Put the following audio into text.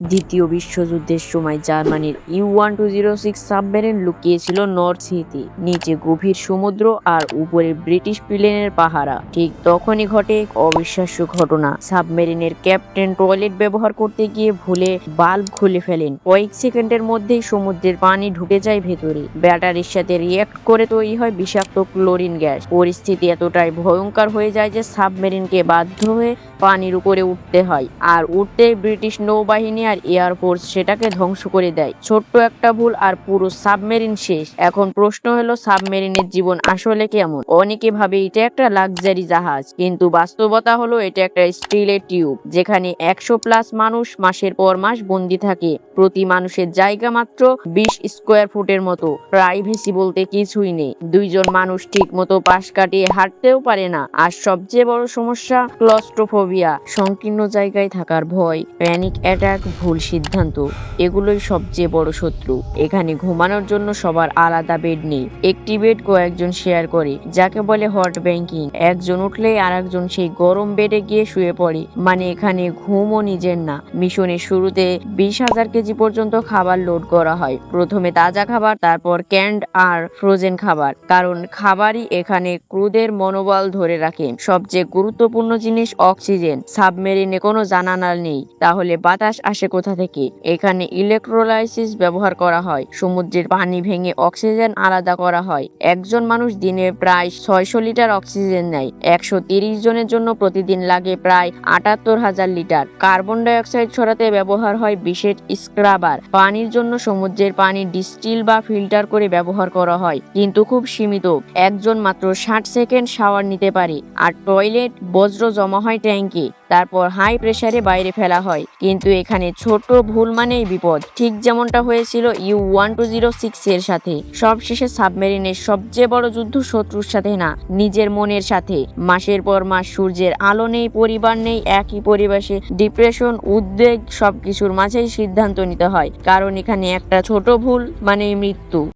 দ্বিতীয় বিশ্বযুদ্ধের সময় জার্মানির ইউ-1206 সাবমেরিন লুকিয়েছিল নর্থ সিতে, নিচে গভীর সমুদ্র আর উপরে ব্রিটিশ প্লেনের পাহারা। ঠিক তখনই ঘটে এক অবিশ্বাস্য ঘটনা। সাবমেরিনের ক্যাপ্টেন টয়লেট ব্যবহার করতে গিয়ে ভুলে বাল্ব খুলে ফেলেন। কয়েক সেকেন্ডের মধ্যেই সমুদ্রের পানি ঢুকে যায় ভেতরে। ব্যাটারির সাথে রিয়্যাক্ট করে তৈরি হয় বিষাক্ত ক্লোরিন গ্যাস। পরিস্থিতি এতটাই ভয়ঙ্কর হয়ে যায় যে সাবমেরিনকে বাধ্য হয়ে পানির উপরে উঠতে হয়, আর উঠতেই ব্রিটিশ নৌবাহিনী আর এয়ারফোর্স সেটাকে ধ্বংস করে দেয়। ছোট্ট একটা ভুল আর পুরো সাবমেরিন শেষ। এখন প্রশ্ন হলো, সাবমেরিনের জীবন আসলে কেমন? অনেকে ভাবে এটা একটা লাক্সারি জাহাজ, কিন্তু বাস্তবতা হলো এটা একটা স্টিলের টিউব, যেখানে 100+ মানুষ মাসের পর মাস বন্দি থাকে। প্রতি মানুষের জায়গা মাত্র 20 স্কোয়ার ফুটের মতো। প্রাইভেসি বলতে কিছুই নেই। দুইজন মানুষ ঠিক মতো পাশ কাটিয়ে হাঁটতেও পারে না। আর সবচেয়ে বড় সমস্যা ক্লস্ট্রোফোবিয়া, সংকীর্ণ জায়গায় থাকার ভয়, প্যানিক অ্যাটাক, ভুল সিদ্ধান্ত, এগুলোই সবচেয়ে বড় শত্রু। এখানে ঘুমানোর জন্য সবার আলাদা বেড নেই। একটি বেড কয়েকজন শেয়ার করে, যাকে বলে হট ব্যাংকিং। একজন উঠলেই আর একজন সেই গরম বেডে গিয়ে শুয়ে পড়ে। মানে এখানে ঘুমও নিজের না। মিশনের শুরুতে 20,000 কেজি পর্যন্ত খাবার লোড করা হয়। প্রথমে তাজা খাবার, তারপর ক্যান্ড আর ফ্রোজেন খাবার, কারণ খাবারই এখানে ক্রুদের মনোবল ধরে রাখে। সবচেয়ে গুরুত্বপূর্ণ জিনিস অক্সিজেন। সাবমেরিনে কোনো জানালা নেই, তাহলে বাতাস আসে কোথা থেকে? এখানে ইলেকট্রোলাইসিস ব্যবহার করা হয়। সমুদ্রের পানি ভেঙে অক্সিজেন আলাদা করা হয়। একজন মানুষ দিনে প্রায় 600 লিটার অক্সিজেন নেয়। 130 জনের জন্য প্রতিদিন লাগে প্রায় 78,000 লিটার। কার্বন ডাইঅক্সাইড ছড়াতে ব্যবহার হয় বিশেষ স্ক্রাবার। পানির জন্য সমুদ্রের পানি ডিস্টিল বা ফিল্টার করে ব্যবহার করা হয়, কিন্তু খুব সীমিত। একজন মাত্র 60 সেকেন্ড শাওয়ার নিতে পারে। আর টয়লেট বজ্র জমা হয় ট্যাঙ্কে, তারপর হাই প্রেসারে বাইরে ফেলা হয়। কিন্তু এখানে ছোট ভুল মানেই বিপদ, ঠিক যেমনটা হয়েছিল ইউ-1206 এর সাথে। সবশেষে সাবমেরিনের সবচেয়ে বড় যুদ্ধ শত্রুর সাথে না, নিজের মনের সাথে। মাসের পর মাস সূর্যের আলো নেই, পরিবার নেই, একই পরিবেশে ডিপ্রেশন, উদ্বেগ, সবকিছুর মাঝেই সিদ্ধান্ত নিতে হয়, কারণ এখানে একটা ছোট ভুল মানেই মৃত্যু।